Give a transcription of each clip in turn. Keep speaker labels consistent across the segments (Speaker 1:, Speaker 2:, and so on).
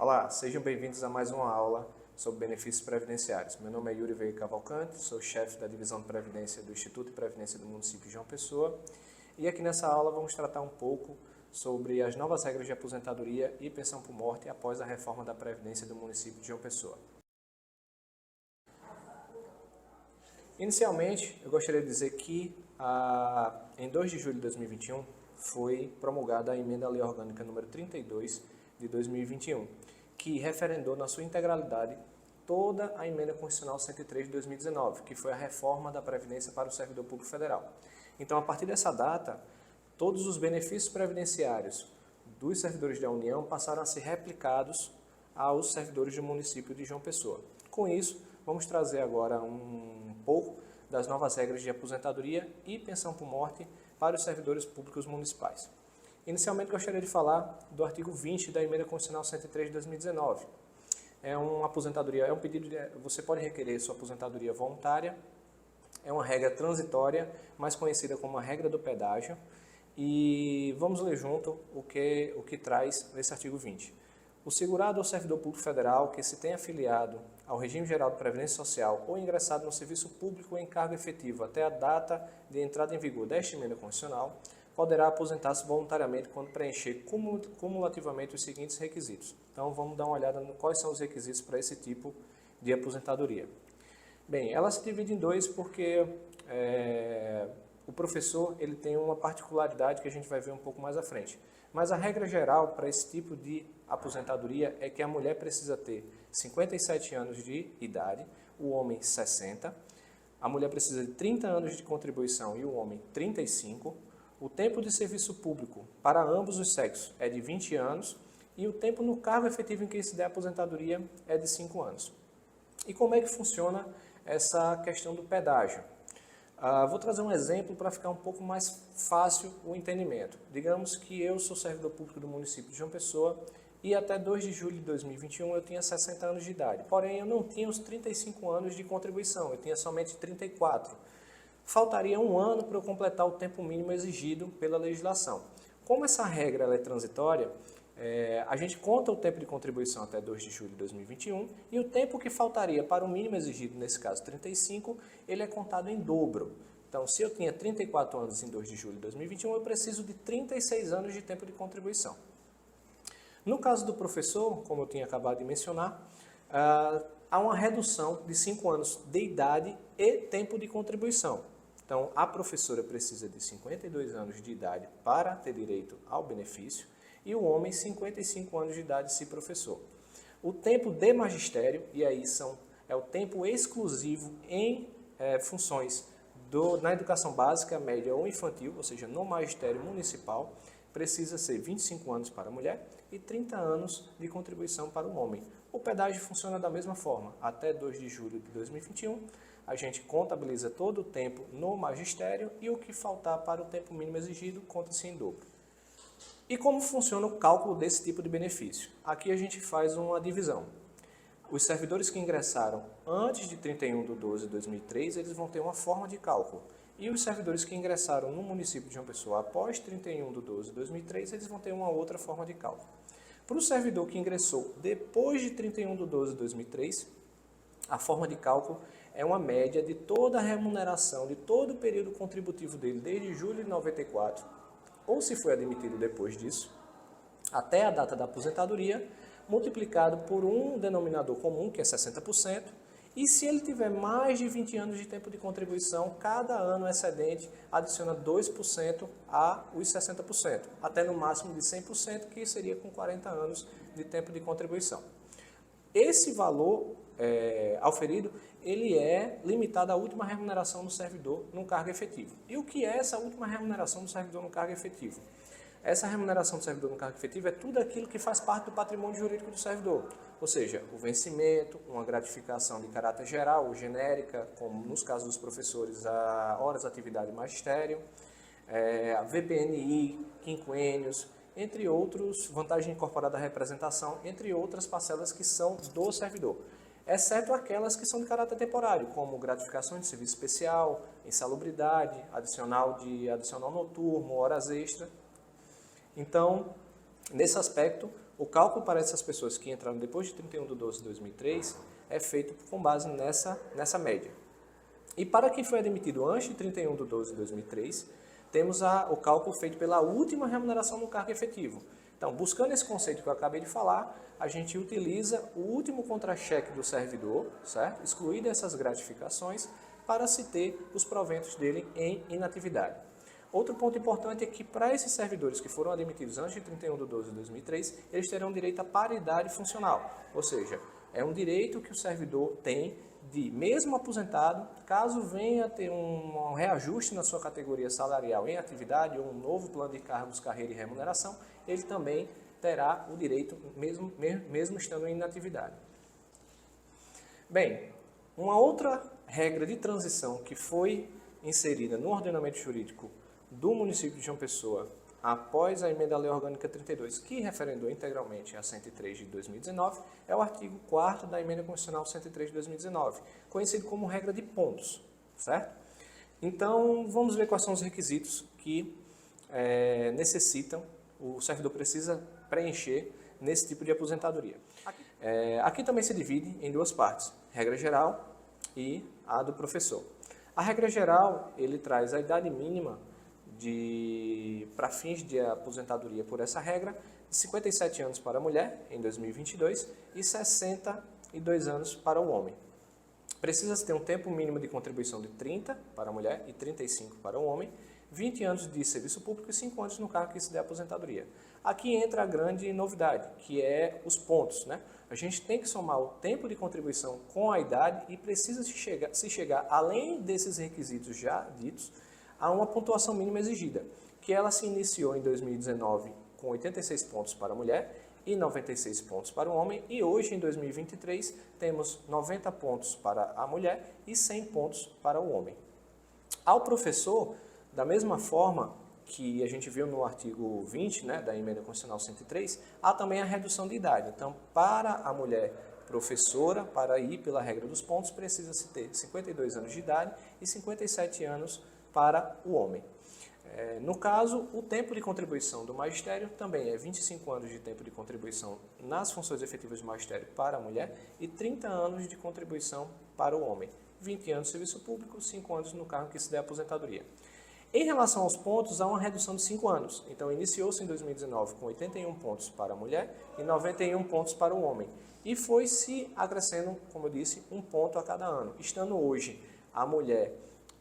Speaker 1: Olá, sejam bem-vindos a mais uma aula sobre benefícios previdenciários. Meu nome é Yuri Veiga Cavalcante, sou chefe da Divisão de Previdência do Instituto de Previdência do município de João Pessoa. E aqui nessa aula vamos tratar um pouco sobre as novas regras de aposentadoria e pensão por morte após a reforma da Previdência do município de João Pessoa. Inicialmente, eu gostaria de dizer que em 2 de julho de 2021 foi promulgada a Emenda à Lei Orgânica número 32 de 2021, que referendou na sua integralidade toda a Emenda Constitucional 103 de 2019, que foi a reforma da Previdência para o servidor público federal. Então, a partir dessa data, todos os benefícios previdenciários dos servidores da União passaram a ser replicados aos servidores do município de João Pessoa. Com isso, vamos trazer agora um pouco das novas regras de aposentadoria e pensão por morte para os servidores públicos municipais. Inicialmente, gostaria de falar do artigo 20 da Emenda Constitucional 103 de 2019. É uma aposentadoria, é um pedido você pode requerer sua aposentadoria voluntária, é uma regra transitória, mais conhecida como a regra do pedágio, e vamos ler junto o que traz esse artigo 20. O segurado ou servidor público federal que se tenha afiliado ao regime geral de previdência social ou ingressado no serviço público em cargo efetivo até a data de entrada em vigor desta emenda constitucional, poderá aposentar-se voluntariamente quando preencher cumulativamente os seguintes requisitos. Então, vamos dar uma olhada no quais são os requisitos para esse tipo de aposentadoria. Bem, ela se divide em dois porque o professor ele tem uma particularidade que a gente vai ver um pouco mais à frente. Mas a regra geral para esse tipo de aposentadoria é que a mulher precisa ter 57 anos de idade, o homem 60, a mulher precisa de 30 anos de contribuição e o homem 35, o tempo de serviço público para ambos os sexos é de 20 anos e o tempo no cargo efetivo em que se der a aposentadoria é de 5 anos. E como é que funciona essa questão do pedágio? Vou trazer um exemplo para ficar um pouco mais fácil o entendimento. Digamos que eu sou servidor público do município de João Pessoa e até 2 de julho de 2021 eu tinha 60 anos de idade. Porém, eu não tinha os 35 anos de contribuição, eu tinha somente 34. Faltaria um ano para eu completar o tempo mínimo exigido pela legislação. Como essa regra ela é transitória, a gente conta o tempo de contribuição até 2 de julho de 2021 e o tempo que faltaria para o mínimo exigido, nesse caso 35, ele é contado em dobro. Então, se eu tinha 34 anos em 2 de julho de 2021, eu preciso de 36 anos de tempo de contribuição. No caso do professor, como eu tinha acabado de mencionar, há uma redução de 5 anos de idade e tempo de contribuição. Então, a professora precisa de 52 anos de idade para ter direito ao benefício, e o homem 55 anos de idade se professor. O tempo de magistério, e aí é o tempo exclusivo em funções na educação básica, média ou infantil, ou seja, no magistério municipal, precisa ser 25 anos para a mulher e 30 anos de contribuição para o homem. O pedágio funciona da mesma forma. Até 2 de julho de 2021, a gente contabiliza todo o tempo no magistério e o que faltar para o tempo mínimo exigido conta-se em dobro. E como funciona o cálculo desse tipo de benefício? Aqui a gente faz uma divisão. Os servidores que ingressaram antes de 31 de 12 de 2003, eles vão ter uma forma de cálculo. E os servidores que ingressaram no município de João Pessoa após 31 de 12 de 2003, eles vão ter uma outra forma de cálculo. Para o servidor que ingressou depois de 31 de 12 de 2003, a forma de cálculo é uma média de toda a remuneração, de todo o período contributivo dele, desde julho de 94, ou se foi admitido depois disso, até a data da aposentadoria, multiplicado por um denominador comum, que é 60%, e se ele tiver mais de 20 anos de tempo de contribuição, cada ano excedente adiciona 2% aos 60%, até no máximo de 100%, que seria com 40 anos de tempo de contribuição. Esse valor auferido, ele é limitado à última remuneração do servidor no cargo efetivo. E o que é essa última remuneração do servidor no cargo efetivo? Essa remuneração do servidor no cargo efetivo é tudo aquilo que faz parte do patrimônio jurídico do servidor. Ou seja, o vencimento, uma gratificação de caráter geral ou genérica, como nos casos dos professores, a horas de atividade e magistério, a VPNI, quinquênios, entre outros, vantagem incorporada à representação, entre outras parcelas que são do servidor, exceto aquelas que são de caráter temporário, como gratificação de serviço especial, insalubridade, adicional noturno, horas extras. Então, nesse aspecto, o cálculo para essas pessoas que entraram depois de 31/12/2003 é feito com base nessa média. E para quem foi admitido antes de 31/12/2003, temos o cálculo feito pela última remuneração no cargo efetivo. Então, buscando esse conceito que eu acabei de falar, a gente utiliza o último contra-cheque do servidor, certo? Excluído essas gratificações, para se ter os proventos dele em inatividade. Outro ponto importante é que para esses servidores que foram admitidos antes de 31/12/2003, eles terão direito à paridade funcional, ou seja, é um direito que o servidor tem de, mesmo aposentado, caso venha a ter um reajuste na sua categoria salarial em atividade ou um novo plano de cargos, carreira e remuneração, ele também terá o direito, mesmo estando em inatividade. Bem, uma outra regra de transição que foi inserida no ordenamento jurídico do município de João Pessoa após a emenda à Lei Orgânica 32, que referendou integralmente a 103 de 2019, é o artigo 4º da emenda constitucional 103 de 2019, conhecido como regra de pontos, certo? Então, vamos ver quais são os requisitos que o servidor precisa preencher nesse tipo de aposentadoria. Aqui também se divide em duas partes, regra geral e a do professor. A regra geral, ele traz a idade mínima para fins de aposentadoria por essa regra, de 57 anos para a mulher, em 2022, e 62 anos para o homem. Precisa-se ter um tempo mínimo de contribuição de 30 para a mulher e 35 para o homem, 20 anos de serviço público e 5 anos no cargo que se der aposentadoria. Aqui entra a grande novidade, que é os pontos, né? A gente tem que somar o tempo de contribuição com a idade e precisa se chegar, além desses requisitos já ditos, a uma pontuação mínima exigida, que ela se iniciou em 2019 com 86 pontos para a mulher e 96 pontos para o homem, e hoje, em 2023, temos 90 pontos para a mulher e 100 pontos para o homem. Ao professor, da mesma forma que a gente viu no artigo 20, né, da emenda constitucional 103, há também a redução de idade. Então, para a mulher professora, para ir pela regra dos pontos, precisa-se ter 52 anos de idade e 57 anos para o homem. No caso, o tempo de contribuição do magistério também é 25 anos de tempo de contribuição nas funções efetivas do magistério para a mulher e 30 anos de contribuição para o homem. 20 anos de serviço público, 5 anos no cargo que se der aposentadoria. Em relação aos pontos, há uma redução de 5 anos. Então, iniciou-se em 2019 com 81 pontos para a mulher e 91 pontos para o homem. E foi se acrescendo, como eu disse, um ponto a cada ano. Estando hoje a mulher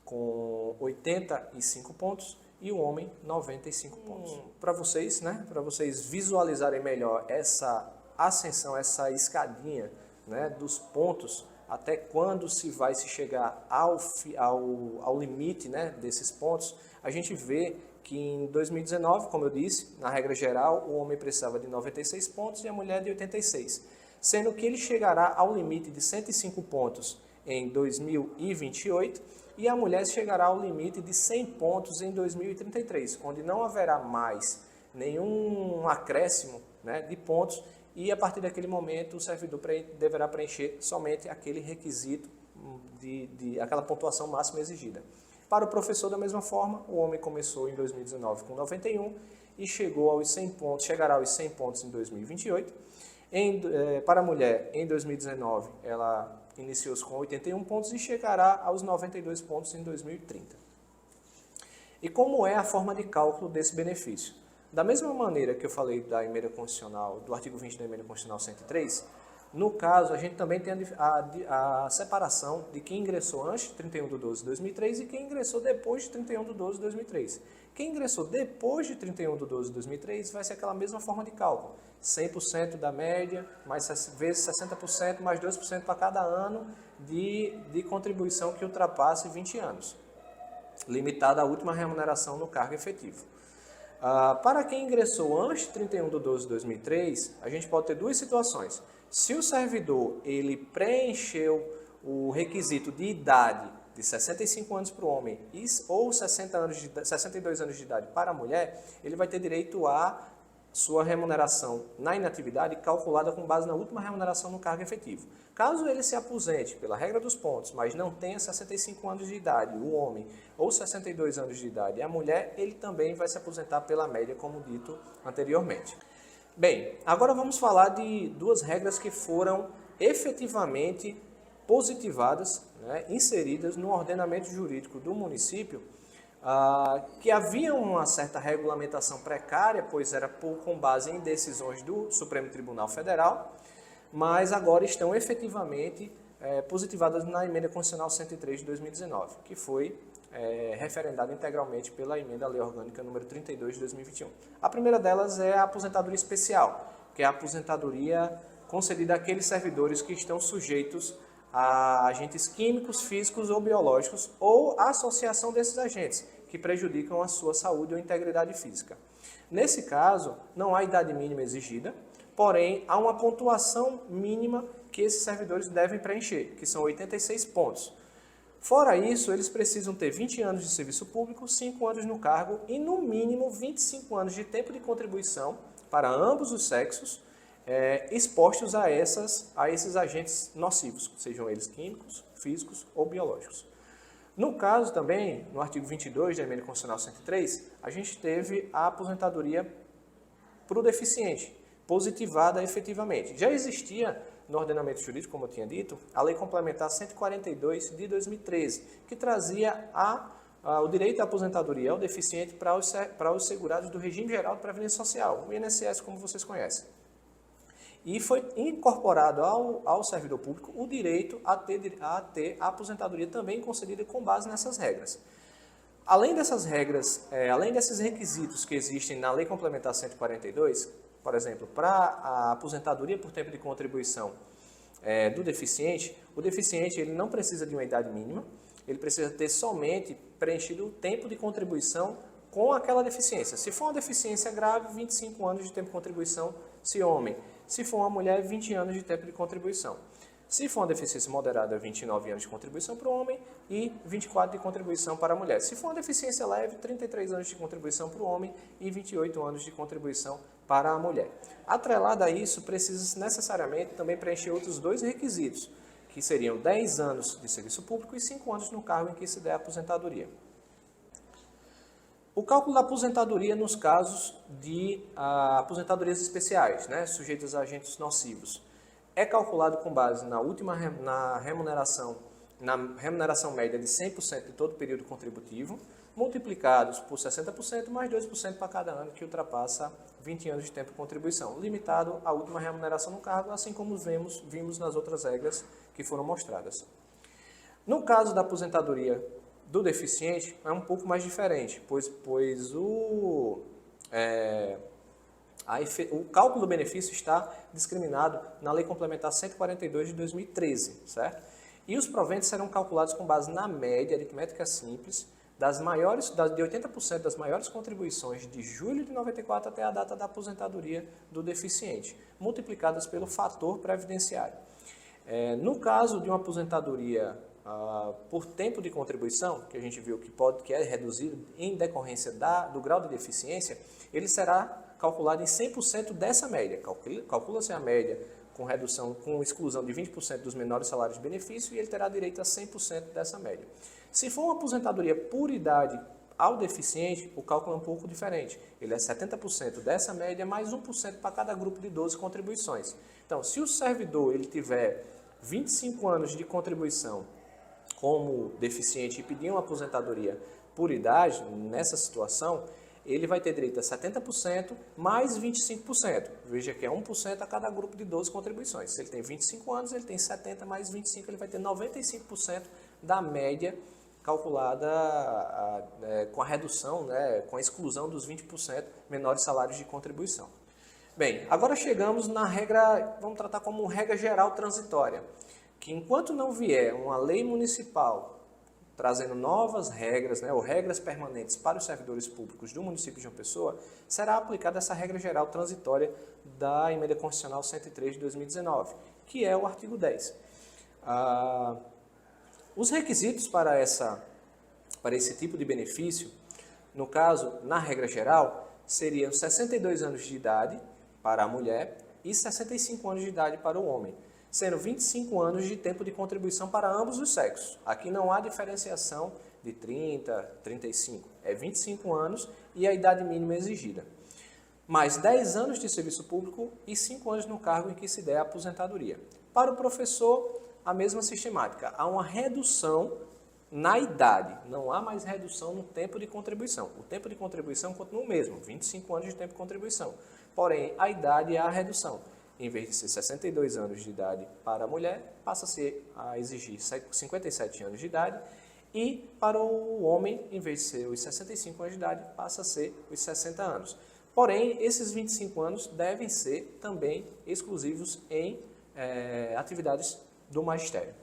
Speaker 1: com 85 pontos e o homem 95 pontos. Para vocês, né, para vocês visualizarem melhor essa ascensão, essa escadinha, né, dos pontos, até quando se vai se chegar ao limite, né, desses pontos, a gente vê que em 2019, como eu disse, na regra geral, o homem precisava de 96 pontos e a mulher de 86, sendo que ele chegará ao limite de 105 pontos em 2028 e a mulher chegará ao limite de 100 pontos em 2033, onde não haverá mais nenhum acréscimo, né, de pontos, e a partir daquele momento o servidor deverá preencher somente aquele requisito de aquela pontuação máxima exigida. Para o professor, da mesma forma, o homem começou em 2019 com 91 e chegará aos 100 pontos em 2028. Para a mulher, em 2019, ela iniciou-se com 81 pontos e chegará aos 92 pontos em 2030. E como é a forma de cálculo desse benefício? Da mesma maneira que eu falei da emenda constitucional, do artigo 20 da emenda constitucional 103, no caso, a gente também tem a separação de quem ingressou antes de 31/12/2003 e quem ingressou depois de 31/12/2003. Quem ingressou depois de 31/12/2003 vai ser aquela mesma forma de cálculo. 100% da média, vezes 60%, mais 2% para cada ano de contribuição que ultrapasse 20 anos, limitada à última remuneração no cargo efetivo. Para quem ingressou antes de 31/12/2003, a gente pode ter duas situações. Se o servidor ele preencheu o requisito de idade de 65 anos para o homem ou 62 anos de idade para a mulher, ele vai ter direito a sua remuneração na inatividade calculada com base na última remuneração no cargo efetivo. Caso ele se aposente pela regra dos pontos, mas não tenha 65 anos de idade, o homem, ou 62 anos de idade, a mulher, ele também vai se aposentar pela média, como dito anteriormente. Bem, agora vamos falar de duas regras que foram efetivamente positivadas, né, inseridas no ordenamento jurídico do município, que havia uma certa regulamentação precária, pois era com base em decisões do Supremo Tribunal Federal, mas agora estão efetivamente positivadas na Emenda Constitucional 103 de 2019, que foi referendada integralmente pela Emenda à Lei Orgânica número 32 de 2021. A primeira delas é a aposentadoria especial, que é a aposentadoria concedida àqueles servidores que estão sujeitos a agentes químicos, físicos ou biológicos ou a associação desses agentes que prejudicam a sua saúde ou integridade física. Nesse caso, não há idade mínima exigida, porém, há uma pontuação mínima que esses servidores devem preencher, que são 86 pontos. Fora isso, eles precisam ter 20 anos de serviço público, 5 anos no cargo e, no mínimo, 25 anos de tempo de contribuição para ambos os sexos, expostos a esses agentes nocivos, sejam eles químicos, físicos ou biológicos. No caso também, no artigo 22 da Emenda Constitucional 103, a gente teve a aposentadoria para o deficiente, positivada efetivamente. Já existia no ordenamento jurídico, como eu tinha dito, a Lei Complementar 142 de 2013, que trazia o direito à aposentadoria ao deficiente para os segurados do Regime Geral de Previdência Social, o INSS, como vocês conhecem. E foi incorporado ao servidor público o direito a ter a aposentadoria também concedida com base nessas regras. Além dessas regras, além desses requisitos que existem na Lei Complementar 142, por exemplo, para a aposentadoria por tempo de contribuição do deficiente, o deficiente ele não precisa de uma idade mínima, ele precisa ter somente preenchido o tempo de contribuição com aquela deficiência. Se for uma deficiência grave, 25 anos de tempo de contribuição, se homem. Se for uma mulher, 20 anos de tempo de contribuição. Se for uma deficiência moderada, 29 anos de contribuição para o homem e 24 de contribuição para a mulher. Se for uma deficiência leve, 33 anos de contribuição para o homem e 28 anos de contribuição para a mulher. Atrelado a isso, precisa necessariamente também preencher outros dois requisitos, que seriam 10 anos de serviço público e 5 anos no cargo em que se der a aposentadoria. O cálculo da aposentadoria nos casos de aposentadorias especiais, né, sujeitas a agentes nocivos, é calculado com base na remuneração média de 100% de todo o período contributivo, multiplicados por 60% mais 2% para cada ano que ultrapassa 20 anos de tempo de contribuição, limitado à última remuneração no cargo, assim como vimos nas outras regras que foram mostradas. No caso da aposentadoria do deficiente, é um pouco mais diferente, pois o cálculo do benefício está discriminado na Lei Complementar 142 de 2013, certo? E os proventos serão calculados com base na média aritmética simples de 80% das maiores contribuições de julho de 94 até a data da aposentadoria do deficiente, multiplicadas pelo fator previdenciário. No caso de uma aposentadoria por tempo de contribuição, que a gente viu que é reduzido em decorrência do grau de deficiência, ele será calculado em 100% dessa média. Calcula-se a média com exclusão de 20% dos menores salários de benefício e ele terá direito a 100% dessa média. Se for uma aposentadoria por idade ao deficiente, o cálculo é um pouco diferente. Ele é 70% dessa média mais 1% para cada grupo de 12 contribuições. Então, se o servidor ele tiver 25 anos de contribuição como deficiente e pedir uma aposentadoria por idade, nessa situação, ele vai ter direito a 70% mais 25%. Veja que é 1% a cada grupo de 12 contribuições. Se ele tem 25 anos, ele tem 70 mais 25, ele vai ter 95% da média calculada com a redução, né, com a exclusão dos 20% menores salários de contribuição. Bem, agora chegamos na regra, vamos tratar como regra geral transitória, que enquanto não vier uma lei municipal trazendo novas regras, né, ou regras permanentes para os servidores públicos do município de João Pessoa, será aplicada essa regra geral transitória da Emenda Constitucional 103 de 2019, que é o artigo 10. Os requisitos para esse tipo de benefício, no caso, na regra geral, seriam 62 anos de idade para a mulher e 65 anos de idade para o homem, sendo 25 anos de tempo de contribuição para ambos os sexos. Aqui não há diferenciação de 30, 35, é 25 anos e a idade mínima exigida. mais 10 anos de serviço público e 5 anos no cargo em que se der a aposentadoria. Para o professor, a mesma sistemática. Há uma redução na idade, não há mais redução no tempo de contribuição. O tempo de contribuição continua o mesmo, 25 anos de tempo de contribuição. Porém, a idade há a redução. Em vez de ser 62 anos de idade para a mulher, passa a exigir 57 anos de idade. E para o homem, em vez de ser os 65 anos de idade, passa a ser os 60 anos. Porém, esses 25 anos devem ser também exclusivos em atividades do magistério.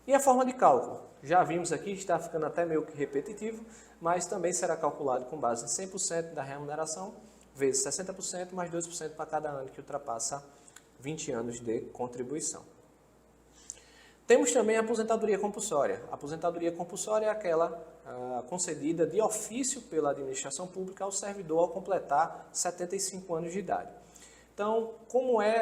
Speaker 1: E a forma de cálculo? Já vimos aqui, está ficando até meio que repetitivo, mas também será calculado com base em 100% da remuneração, vezes 60%, mais 2% para cada ano que ultrapassa 20 anos de contribuição. Temos também a aposentadoria compulsória. A aposentadoria compulsória é aquela concedida de ofício pela administração pública ao servidor ao completar 75 anos de idade. Então,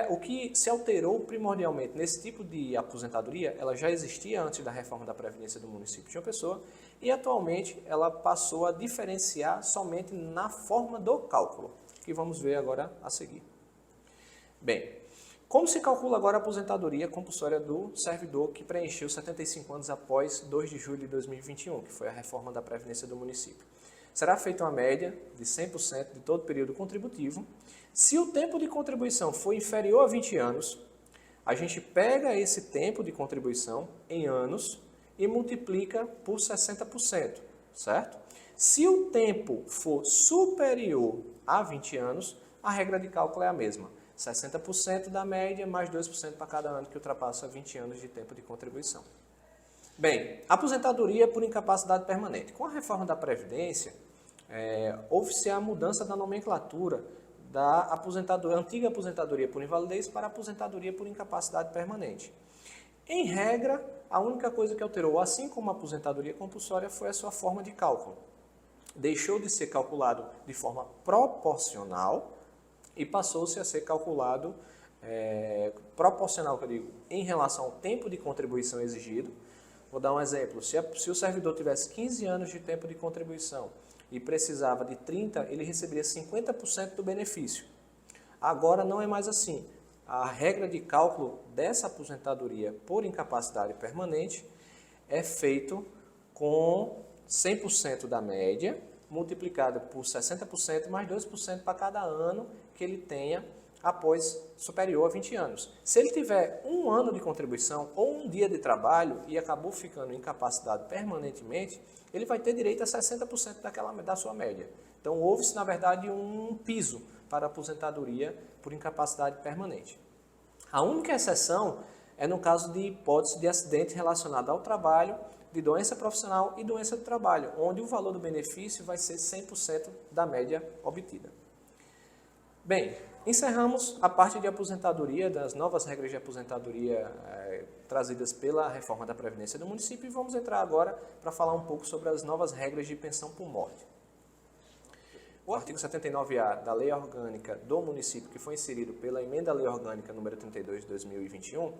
Speaker 1: o que se alterou primordialmente nesse tipo de aposentadoria, ela já existia antes da reforma da Previdência do município de João Pessoa e atualmente ela passou a diferenciar somente na forma do cálculo, que vamos ver agora a seguir. Bem, como se calcula agora a aposentadoria compulsória do servidor que preencheu 75 anos após 2 de julho de 2021, que foi a reforma da Previdência do município? Será feita uma média de 100% de todo o período contributivo. Se o tempo de contribuição for inferior a 20 anos, a gente pega esse tempo de contribuição em anos e multiplica por 60%, certo? Se o tempo for superior a 20 anos, a regra de cálculo é a mesma. 60% da média, mais 2% para cada ano que ultrapassa 20 anos de tempo de contribuição. Bem, aposentadoria por incapacidade permanente. Com a reforma da Previdência, houve-se a mudança da nomenclatura da antiga aposentadoria por invalidez para a aposentadoria por incapacidade permanente. Em regra, a única coisa que alterou, assim como a aposentadoria compulsória, foi a sua forma de cálculo. Deixou de ser calculado de forma proporcional e passou-se a ser calculado proporcional, que eu digo, em relação ao tempo de contribuição exigido. Vou dar um exemplo. Se o servidor tivesse 15 anos de tempo de contribuição e precisava de 30, ele receberia 50% do benefício. Agora não é mais assim. A regra de cálculo dessa aposentadoria por incapacidade permanente é feito com 100% da média, multiplicado por 60% mais 2% para cada ano que ele tenha após superior a 20 anos. Se ele tiver 1 ano de contribuição ou 1 dia de trabalho e acabou ficando incapacitado permanentemente, ele vai ter direito a 60% da sua média. Então, houve-se, na verdade, um piso para a aposentadoria por incapacidade permanente. A única exceção é no caso de hipótese de acidente relacionado ao trabalho, de doença profissional e doença do trabalho, onde o valor do benefício vai ser 100% da média obtida. Bem, encerramos a parte de aposentadoria, das novas regras de aposentadoria trazidas pela reforma da Previdência do município e vamos entrar agora para falar um pouco sobre as novas regras de pensão por morte. O artigo 79A da Lei Orgânica do município, que foi inserido pela Emenda à Lei Orgânica número 32 de 2021,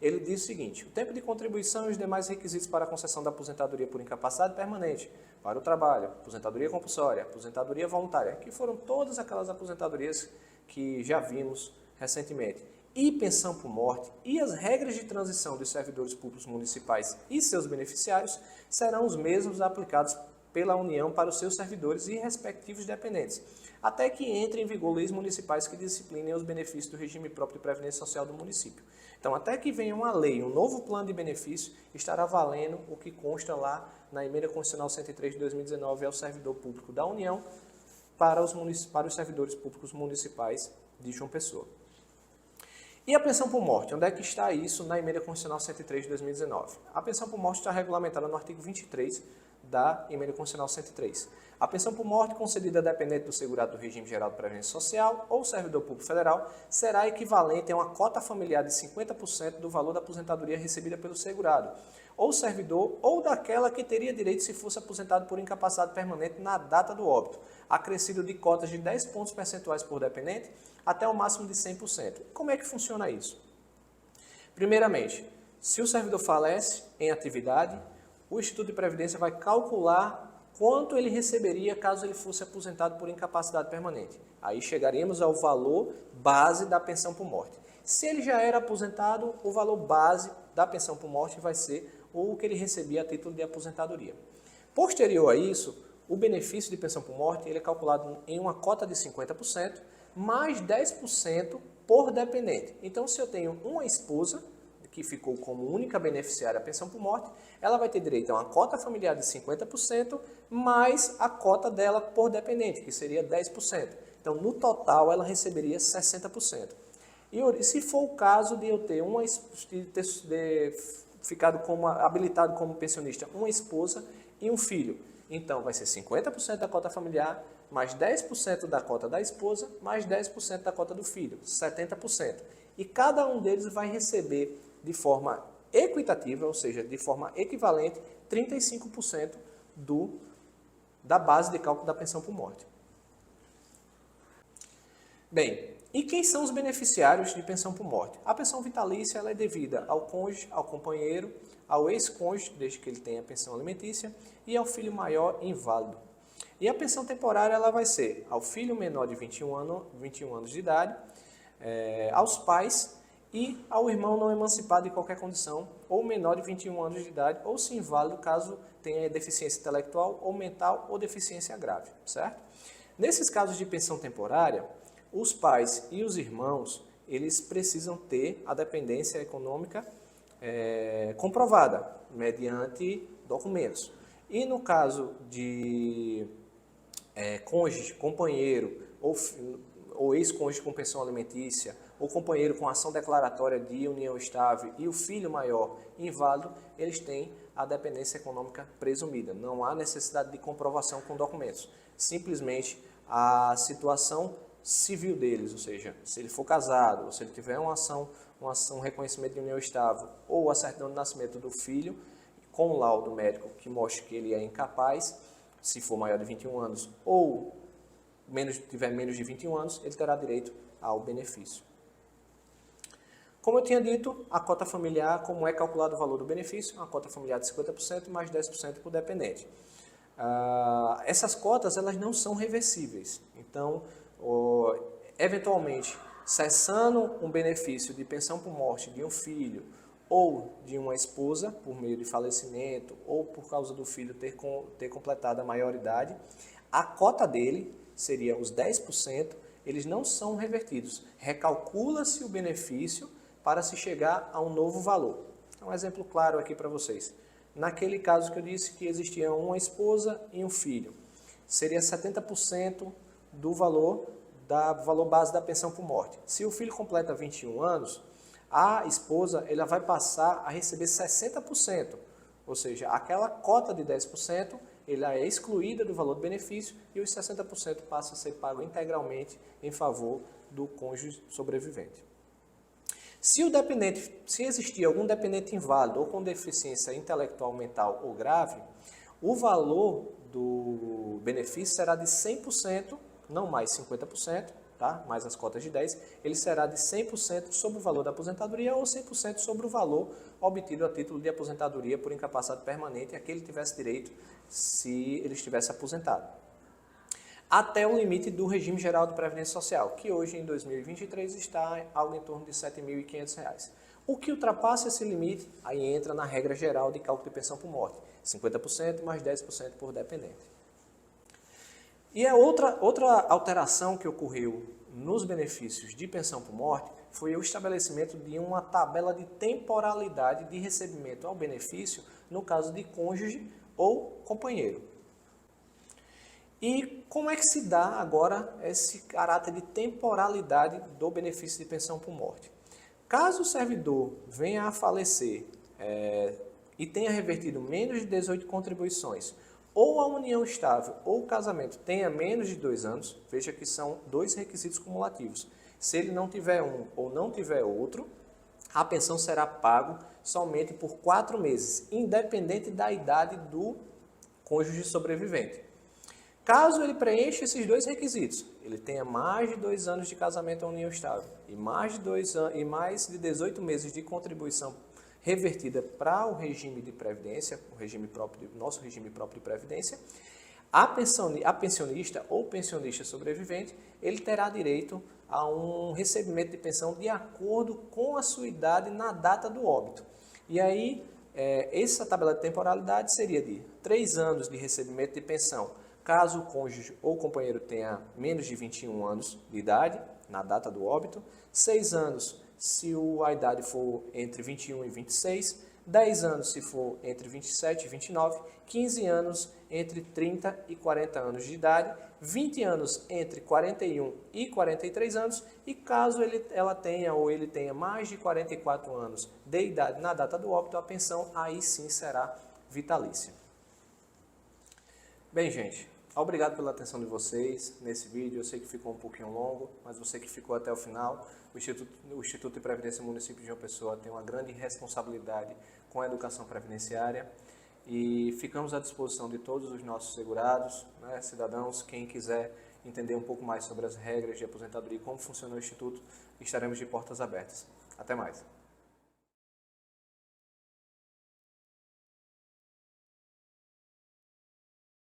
Speaker 1: ele diz o seguinte: o tempo de contribuição e os demais requisitos para a concessão da aposentadoria por incapacidade permanente, para o trabalho, aposentadoria compulsória, aposentadoria voluntária, que foram todas aquelas aposentadorias que já vimos recentemente, e pensão por morte, e as regras de transição dos servidores públicos municipais e seus beneficiários serão os mesmos aplicados pela União para os seus servidores e respectivos dependentes, até que entrem em vigor leis municipais que disciplinem os benefícios do regime próprio de previdência social do município. Então, até que venha uma lei, um novo plano de benefício, estará valendo o que consta lá na Emenda Constitucional 103 de 2019 ao servidor público da União para os servidores públicos municipais de João Pessoa. E a pensão por morte? Onde é que está isso na Emenda Constitucional 103 de 2019? A pensão por morte está regulamentada no artigo 23 da Emenda Constitucional 103. A pensão por morte concedida a dependente do segurado do regime geral de previdência social ou servidor público federal será equivalente a uma cota familiar de 50% do valor da aposentadoria recebida pelo segurado, ou servidor, ou daquela que teria direito se fosse aposentado por incapacidade permanente na data do óbito, acrescido de cotas de 10 pontos percentuais por dependente até o máximo de 100%. Como é que funciona isso? Primeiramente, se o servidor falece em atividade, o Instituto de Previdência vai calcular quanto ele receberia caso ele fosse aposentado por incapacidade permanente. Aí chegaríamos ao valor base da pensão por morte. Se ele já era aposentado, o valor base da pensão por morte vai ser o que ele recebia a título de aposentadoria. Posterior a isso, o benefício de pensão por morte ele é calculado em uma cota de 50%, mais 10% por dependente. Então, se eu tenho uma esposa, que ficou como única beneficiária da pensão por morte, ela vai ter direito a uma cota familiar de 50%, mais a cota dela por dependente, que seria 10%. Então, no total, ela receberia 60%. E se for o caso de eu ter ficado habilitado como pensionista uma esposa e um filho, então vai ser 50% da cota familiar, mais 10% da cota da esposa, mais 10% da cota do filho, 70%. E cada um deles vai receber de forma equitativa, ou seja, de forma equivalente, 35% da base de cálculo da pensão por morte. Bem, e quem são os beneficiários de pensão por morte? A pensão vitalícia ela é devida ao cônjuge, ao companheiro, ao ex-cônjuge, desde que ele tenha pensão alimentícia, e ao filho maior inválido. E a pensão temporária ela vai ser ao filho menor de 21 anos de idade, aos pais e ao irmão não emancipado em qualquer condição, ou menor de 21 anos de idade, ou se inválido caso tenha deficiência intelectual ou mental ou deficiência grave, certo? Nesses casos de pensão temporária, os pais e os irmãos, eles precisam ter a dependência econômica comprovada, mediante documentos. E no caso de cônjuge, companheiro ou ex-cônjuge com pensão alimentícia, ou companheiro com ação declaratória de união estável e o filho maior inválido, eles têm a dependência econômica presumida. Não há necessidade de comprovação com documentos. Simplesmente a situação civil deles, ou seja, se ele for casado, ou se ele tiver um reconhecimento de união estável, ou a certidão de nascimento do filho, com o laudo médico que mostre que ele é incapaz, se for maior de 21 anos, ou tiver menos de 21 anos, ele terá direito ao benefício. Como eu tinha dito, a cota familiar, como é calculado o valor do benefício, uma cota familiar de 50% mais 10% por dependente. Essas cotas elas não são reversíveis, então, eventualmente, cessando um benefício de pensão por morte de um filho ou de uma esposa, por meio de falecimento ou por causa do filho ter completado a maioridade, a cota dele seria os 10%, eles não são revertidos. Recalcula-se o benefício para se chegar a um novo valor. Um exemplo claro aqui para vocês. Naquele caso que eu disse que existia uma esposa e um filho, seria 70% do valor base da pensão por morte. Se o filho completa 21 anos, a esposa ela vai passar a receber 60%, ou seja, aquela cota de 10% ela é excluída do valor do benefício e os 60% passa a ser pago integralmente em favor do cônjuge sobrevivente. Se existir algum dependente inválido ou com deficiência intelectual, mental ou grave, o valor do benefício será de 100%, não mais 50%, tá? Mais as cotas de 10%, ele será de 100% sobre o valor da aposentadoria ou 100% sobre o valor obtido a título de aposentadoria por incapacidade permanente a que ele tivesse direito se ele estivesse aposentado. Até o limite do regime geral de previdência social, que hoje em 2023 está algo em torno de R$ 7.500. O que ultrapassa esse limite, aí entra na regra geral de cálculo de pensão por morte, 50% mais 10% por dependente. E a outra alteração que ocorreu nos benefícios de pensão por morte foi o estabelecimento de uma tabela de temporalidade de recebimento ao benefício no caso de cônjuge ou companheiro. E como é que se dá agora esse caráter de temporalidade do benefício de pensão por morte? Caso o servidor venha a falecer e tenha revertido menos de 18 contribuições, ou a união estável ou o casamento tenha menos de 2 anos, veja que são 2 requisitos cumulativos. Se ele não tiver um ou não tiver outro, a pensão será pago somente por 4 meses, independente da idade do cônjuge sobrevivente. Caso ele preencha esses 2 requisitos, ele tenha mais de 2 anos de casamento ou união estável e mais de 18 meses de contribuição revertida para o regime de previdência, nosso regime próprio de previdência, A pensionista ou pensionista sobrevivente, ele terá direito a um recebimento de pensão de acordo com a sua idade na data do óbito. E aí, essa tabela de temporalidade seria de 3 anos de recebimento de pensão, caso o cônjuge ou companheiro tenha menos de 21 anos de idade na data do óbito, 6 anos se a idade for entre 21 e 26, 10 anos se for entre 27 e 29, 15 anos entre 30 e 40 anos de idade, 20 anos entre 41 e 43 anos e caso ela tenha ou ele tenha mais de 44 anos de idade na data do óbito, a pensão aí sim será vitalícia. Bem, gente, obrigado pela atenção de vocês nesse vídeo. Eu sei que ficou um pouquinho longo, mas você que ficou até o final, o Instituto de Previdência do Município de João Pessoa tem uma grande responsabilidade com a educação previdenciária e ficamos à disposição de todos os nossos segurados, né, cidadãos, quem quiser entender um pouco mais sobre as regras de aposentadoria e como funciona o Instituto, estaremos de portas abertas. Até mais.